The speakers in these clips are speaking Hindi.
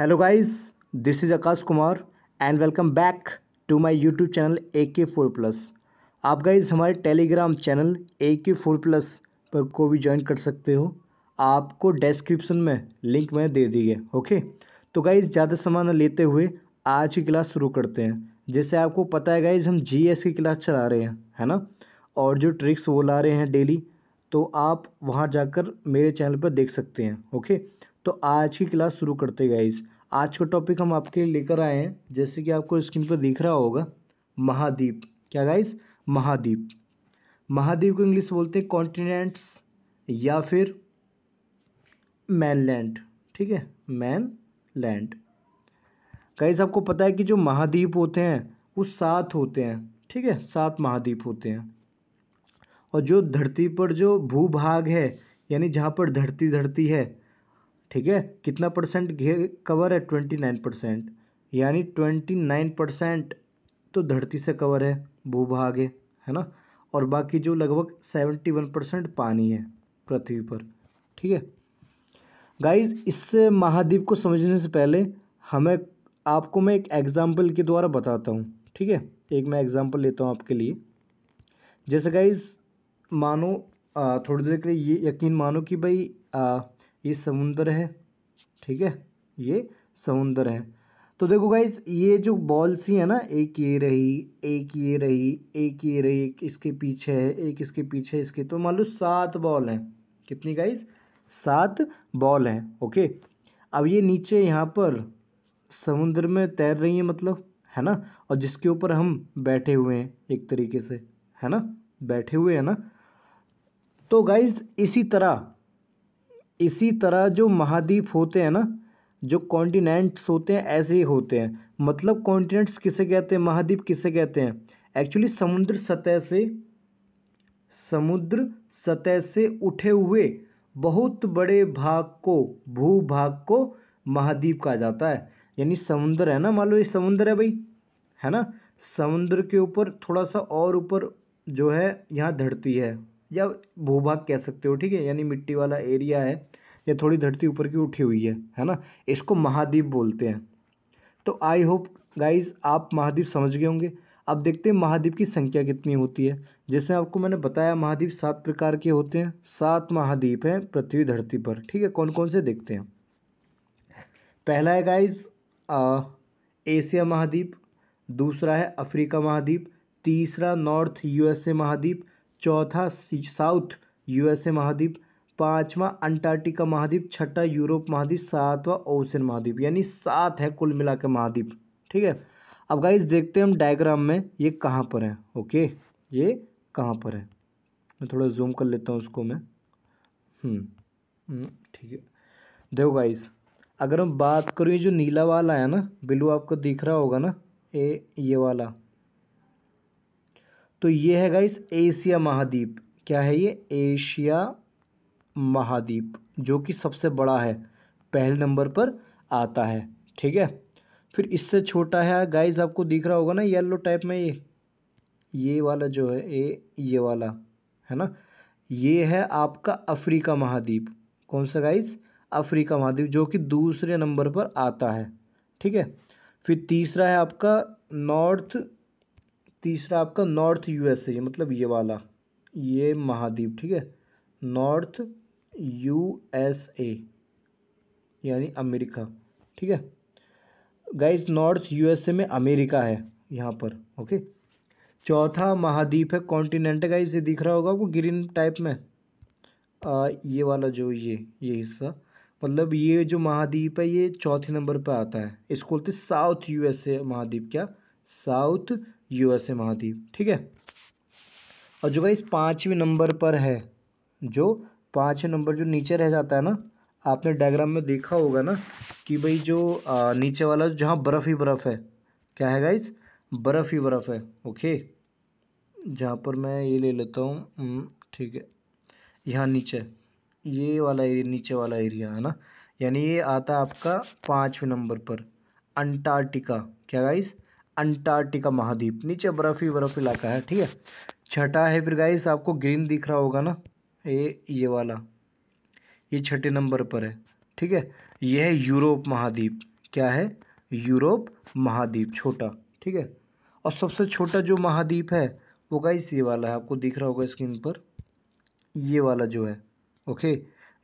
Hello guys, this is Akash Kumar and welcome back to my YouTube channel AK4 plus. आप गाइस हमारे टेलीग्राम चैनल AK4 प्लस पर को भी ज्वाइन कर सकते हो। आपको डिस्क्रिप्शन में लिंक मैं दे दी है। ओके, तो गाइस ज़्यादा समय न लेते हुए आज की क्लास शुरू करते हैं। जैसे आपको पता है गाइस, हम GS की क्लास चला रहे हैं, है ना, और जो ट्रिक्स वो ला रहे हैं डेली, तो आप वहाँ जाकर मेरे चैनल पर देख सकते हैं। ओके, तो आज की क्लास शुरू करते हैं गाइस। आज का टॉपिक हम आपके लिए लेकर आए हैं, जैसे कि आपको स्क्रीन पर दिख रहा होगा, महाद्वीप। क्या गाइस? महाद्वीप। महाद्वीप को इंग्लिश बोलते हैं कॉन्टिनेंट्स या फिर मैनलैंड। ठीक है, मैनलैंड। गाइस आपको पता है कि जो महाद्वीप होते हैं वो 7 होते हैं। ठीक है, 7 महाद्वीप होते हैं। और जो धरती पर जो भूभाग है, यानी जहाँ पर धरती है, ठीक है, कितना परसेंट कवर है? 29%। यानी 29% तो धरती से कवर है, भूभाग है ना। और बाकी जो लगभग 71% पानी है पृथ्वी पर। ठीक है गाइस, इस महाद्वीप को समझने से पहले आपको मैं एक एग्जाम्पल के द्वारा बताता हूँ। ठीक है, एक मैं एग्जाम्पल लेता हूँ आपके लिए। जैसे गाइस मानो थोड़ी देर के लिए ये यकीन मानो कि भाई ये समुंदर है। ठीक है, ये समुंदर है। तो देखो गाइस, ये जो बॉल सी है ना, एक ये रही, एक ये रही, एक ये रही, एक इसके पीछे है, एक इसके पीछे है, इसके, तो मान लो 7 बॉल हैं। कितनी गाइस? 7 बॉल हैं। ओके, अब ये नीचे यहाँ पर समुद्र में तैर रही है, मतलब, है ना, और जिसके ऊपर हम बैठे हुए हैं एक तरीके से, है ना, बैठे हुए हैं ना। तो गाइस इसी तरह जो महाद्वीप होते हैं ना, जो कॉन्टिनेंट्स होते हैं, ऐसे ही होते हैं। मतलब कॉन्टिनेंट्स किसे कहते हैं, महाद्वीप किसे कहते हैं? एक्चुअली समुद्र सतह से उठे हुए बहुत बड़े भूभाग को महाद्वीप कहा जाता है। यानी समुद्र है ना, मान लो ये समुद्र है भाई, है ना, समुद्र के ऊपर थोड़ा सा और ऊपर जो है यहाँ धरती है, या भूभाग कह सकते हो। ठीक है, यानी मिट्टी वाला एरिया है, या थोड़ी धरती ऊपर की उठी हुई है ना, इसको महाद्वीप बोलते हैं। तो आई होप गाइस आप महाद्वीप समझ गए होंगे। अब देखते हैं महाद्वीप की संख्या कितनी होती है। जैसे आपको मैंने बताया, महाद्वीप 7 प्रकार के होते हैं। 7 महाद्वीप हैं पृथ्वी धरती पर। ठीक है, कौन कौन से देखते हैं। पहला है गाइस एशिया महाद्वीप, दूसरा है अफ्रीका महाद्वीप, तीसरा नॉर्थ USA महाद्वीप, चौथा साउथ USA महाद्वीप, पांचवा अंटार्कटिका महाद्वीप, छठा यूरोप महाद्वीप, सातवां ओशन महाद्वीप। यानी 7 है कुल मिला के महाद्वीप। ठीक है, अब गाइस देखते हैं हम डायग्राम में ये कहाँ पर है। ओके, ये कहाँ पर है, मैं थोड़ा जूम कर लेता हूँ उसको मैं। ठीक है, देखो गाइस, अगर हम बात करूँ, ये जो नीला वाला है ना, ब्लू आपको दिख रहा होगा ना, ये वाला, तो ये है गाइस एशिया महाद्वीप। क्या है ये? एशिया महाद्वीप, जो कि सबसे बड़ा है, पहले नंबर पर आता है। ठीक है, फिर इससे छोटा है गाइस, आपको दिख रहा होगा ना येलो टाइप में, ये वाला जो है, ये वाला, है ना, ये है आपका अफ्रीका महाद्वीप। कौन सा गाइस? अफ्रीका महाद्वीप, जो कि दूसरे नंबर पर आता है। ठीक है, फिर तीसरा आपका नॉर्थ USA, मतलब ये वाला, ये महाद्वीप। ठीक है, नॉर्थ USA यानी अमेरिका। ठीक है गाइस, नॉर्थ USA में अमेरिका है यहाँ पर। ओके, चौथा महाद्वीप है कॉन्टिनेंट। गाइस ये दिख रहा होगा आपको ग्रीन टाइप में, ये वाला जो ये हिस्सा, मतलब ये जो महाद्वीप है, ये चौथे नंबर पर आता है। इसको बोलते साउथ USA महाद्वीप। क्या? साउथ USA महाद्वीप। ठीक है, और जो गाइस 5वें नंबर पर है, जो 5वें नंबर जो नीचे रह जाता है ना, आपने डायग्राम में देखा होगा ना कि भाई जो नीचे वाला जहाँ बर्फ़ ही बर्फ़ है, क्या है गाइस? बर्फ़ ही बर्फ़ है। ओके, जहाँ पर मैं ये ले लेता हूँ, ठीक है, यहाँ नीचे ये वाला एरिया, नीचे वाला एरिया है ना, यानी ये आता है आपका 5वें नंबर पर, अंटार्कटिका। क्या गाइस? अंटार्कटिका महाद्वीप, नीचे बर्फ़ ही बर्फ़ इलाका है। ठीक है, छठा है फिर गाइस, आपको ग्रीन दिख रहा होगा ना, ये वाला, ये छठे नंबर पर है। ठीक है, ये है यूरोप महाद्वीप। क्या है, यूरोप महाद्वीप छोटा, ठीक है। और सबसे छोटा जो महाद्वीप है वो गाइस ये वाला है, आपको दिख रहा होगा स्क्रीन पर, ये वाला जो है, ओके,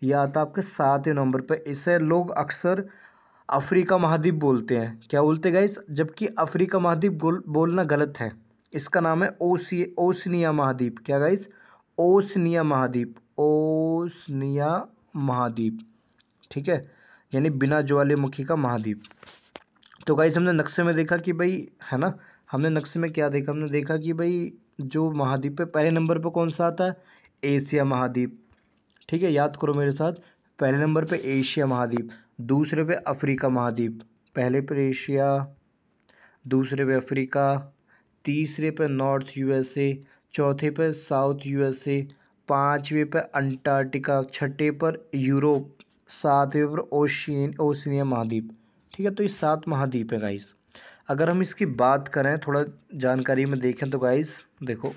ये आता है आपके 7वें नंबर पे। इसे लोग अक्सर अफ्रीका महाद्वीप बोलते हैं। क्या बोलते हैं गाइस, जबकि अफ्रीका महाद्वीप बोलना गलत है। इसका नाम है ओशनिया महाद्वीप। क्या गाइस, ओशनिया महाद्वीप, ओशनिया महाद्वीप, ठीक है, यानी बिना ज्वालामुखी का महाद्वीप। तो गाइस हमने नक्शे में देखा कि भाई, है ना, हमने नक्शे में क्या देखा, हमने देखा कि भाई जो महाद्वीप पे पहले नंबर पे कौन सा आता है, एशिया महाद्वीप, ठीक है, याद करो मेरे साथ, पहले नंबर पे एशिया महाद्वीप, दूसरे पे अफ्रीका महाद्वीप, पहले पे एशिया, दूसरे पे अफ्रीका, तीसरे पे नॉर्थ यूएसए, चौथे पे साउथ यूएसए, पाँचवें पे अंटार्कटिका, छठे पर यूरोप, सातवें पर ओशिनिया महाद्वीप, ठीक है। तो ये 7 महाद्वीप है गाइस। अगर हम इसकी बात करें, थोड़ा जानकारी में देखें तो गाइस देखो,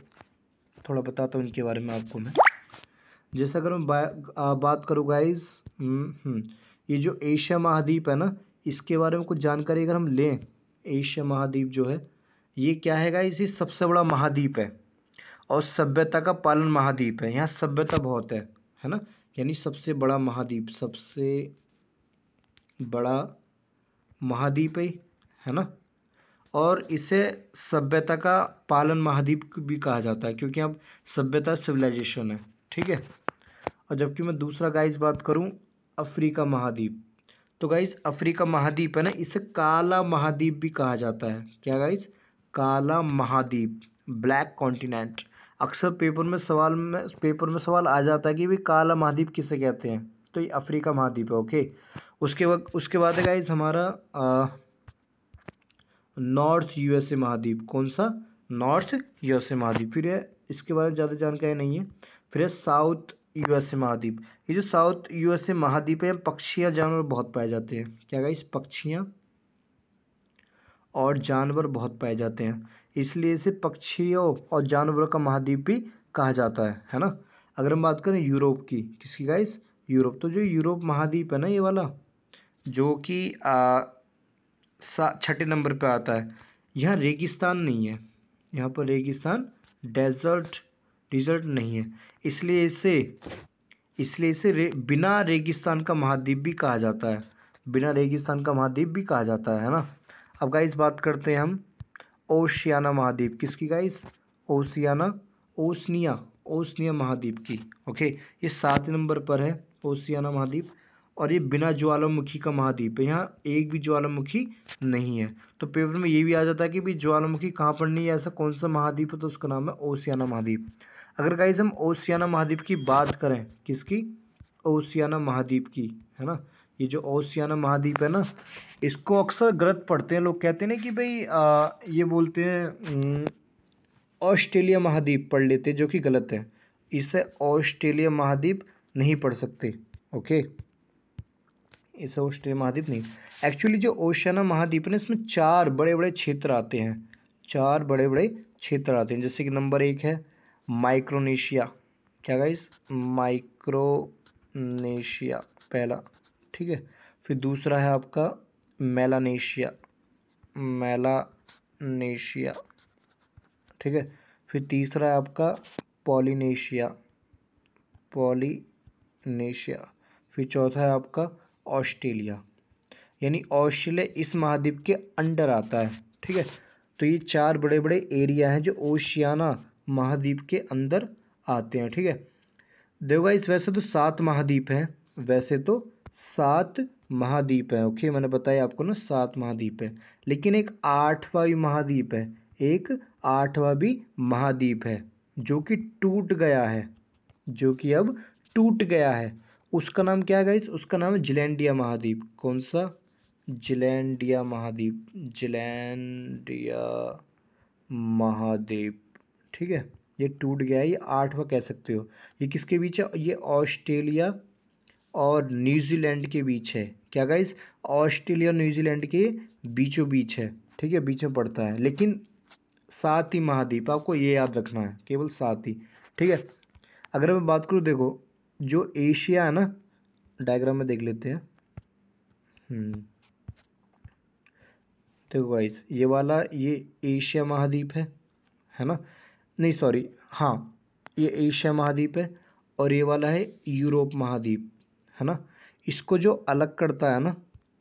थोड़ा बताता हूँ इनके बारे में आपको मैं। जैसे अगर मैं बात करूँ गाइस, ये जो एशिया महाद्वीप है ना, इसके बारे में कुछ जानकारी अगर हम लें, एशिया महाद्वीप जो है ये क्या है गाइस, ये सबसे बड़ा महाद्वीप है और सभ्यता का पालन महाद्वीप है। यहाँ सभ्यता बहुत है ना, यानी सबसे बड़ा महाद्वीप, सबसे बड़ा महाद्वीप है ना। और इसे सभ्यता का पालन महाद्वीप भी कहा जाता है, क्योंकि अब सभ्यता सिविलाइजेशन है, ठीक है। और जबकि मैं दूसरा गाइस बात करूं, अफ्रीका महाद्वीप, तो गाइस अफ्रीका महाद्वीप है ना, इसे काला महाद्वीप भी कहा जाता है। क्या गाइस, काला महाद्वीप, ब्लैक कॉन्टिनेंट। अक्सर पेपर में सवाल आ जाता है कि भाई काला महाद्वीप किसे कहते हैं, तो ये अफ्रीका महाद्वीप है, ओके। उसके बाद है गाइस हमारा नॉर्थ यूएसए महाद्वीप। कौन सा, नॉर्थ यूएसए महाद्वीप। फिर है, इसके बारे में ज़्यादा जानकारी नहीं है। फिर है साउथ यूएसए महाद्वीप। ये जो साउथ यूएसए महाद्वीप है, पक्षियाँ जानवर बहुत पाए जाते हैं। क्या गाइस, पक्षियाँ और जानवर बहुत पाए जाते हैं, इसलिए इसे पक्षियों और जानवरों का महाद्वीप भी कहा जाता है ना। अगर हम बात करें यूरोप की, किसकी गाइस, यूरोप, तो जो यूरोप महाद्वीप है ना, ये वाला जो कि 6ठे नंबर पे आता है, यहाँ रेगिस्तान नहीं है, यहाँ पर रेगिस्तान डिजर्ट नहीं है, इसलिए इसे बिना रेगिस्तान का महाद्वीप भी कहा जाता है, बिना रेगिस्तान का महाद्वीप भी कहा जाता है ना। अब गाइस बात करते हैं हम ओशियाना महाद्वीप, किसकी गाइस, ओशनिया महाद्वीप की, ओके। ये 7 नंबर पर है ओशियाना महाद्वीप, और ये बिना ज्वालामुखी का महाद्वीप है, यहाँ एक भी ज्वालामुखी नहीं है। तो पेपर में ये भी आ जाता है कि भाई ज्वालामुखी कहाँ पर नहीं है, ऐसा कौन सा महाद्वीप है, तो उसका नाम है ओशियाना महाद्वीप। अगर गाइस हम ओशियाना महाद्वीप की बात करें, किसकी, ओशियाना महाद्वीप की, है ना, ये जो ओशियाना महाद्वीप है ना, इसको अक्सर गलत पढ़ते हैं लोग, कहते हैं ना कि भाई ये बोलते हैं ऑस्ट्रेलिया महाद्वीप पढ़ लेते, जो कि गलत है। इसे ऑस्ट्रेलिया महाद्वीप नहीं पढ़ सकते, ओके, इसे ऑस्ट्रेलिया महाद्वीप नहीं। एक्चुअली जो ओशियाना महाद्वीप है ना, इसमें 4 बड़े बड़े क्षेत्र आते हैं, 4 बड़े बड़े क्षेत्र आते हैं। जैसे कि नंबर 1 है माइक्रोनेशिया। क्या गाइस, माइक्रोनेशिया पहला, ठीक है। फिर दूसरा है आपका मेलानेशिया, ठीक है। फिर तीसरा है आपका पॉलिनेशिया। फिर चौथा है आपका ऑस्ट्रेलिया, यानी ऑस्ट्रेलिया इस महाद्वीप के अंडर आता है, ठीक है। तो ये 4 बड़े बड़े एरिया हैं जो ओशियाना महाद्वीप के अंदर आते हैं, ठीक है। देखो गाइस, वैसे तो 7 महाद्वीप हैं, ओके, मैंने बताया आपको ना 7 महाद्वीप है, लेकिन एक 8वां भी महाद्वीप है, जो कि अब टूट गया है। उसका नाम क्या है गाइस, उसका नाम है जिलैंडिया महाद्वीप। कौन सा, जिलैंडिया महाद्वीप, ठीक है। ये टूट गया है, ये 8वां कह सकते हो। ये किसके बीच है, ये ऑस्ट्रेलिया और न्यूजीलैंड के बीच है। क्या गाइस, ऑस्ट्रेलिया और न्यूजीलैंड के बीचों बीच है, ठीक है, बीच में पड़ता है। लेकिन 7 ही महाद्वीप, आपको ये याद रखना है, केवल 7 ही, ठीक है। अगर मैं बात करूँ, देखो जो एशिया है ना, डायग्राम में देख लेते हैं, देखो गाइस, ये वाला ये एशिया महाद्वीप है ना, नहीं सॉरी, हाँ ये एशिया महाद्वीप है, और ये वाला है यूरोप महाद्वीप, है ना। इसको जो अलग करता है ना,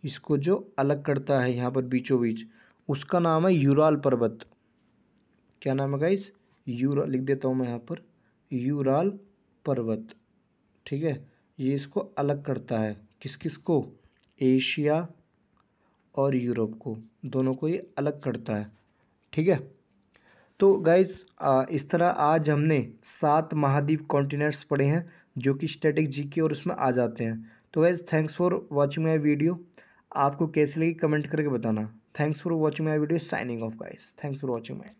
इसको जो अलग करता है यहाँ पर बीचों बीच, उसका नाम है यूराल पर्वत। क्या नाम है गाइस? लिख देता हूँ मैं यहाँ पर, यूराल पर्वत। ठीक है, ये इसको अलग करता है, किस किस को? एशिया और यूरोप को, दोनों को ये अलग करता है। ठीक है, तो गाइस इस तरह आज हमने 7 महाद्वीप कॉन्टिनेंट्स पढ़े हैं जो कि स्टैटिक जीके और उसमें आ जाते हैं। तो guys thanks for watching my video. आपको कैसी लगी कमेंट करके बताना। Thanks for watching my video, signing off guys, thanks for watching my.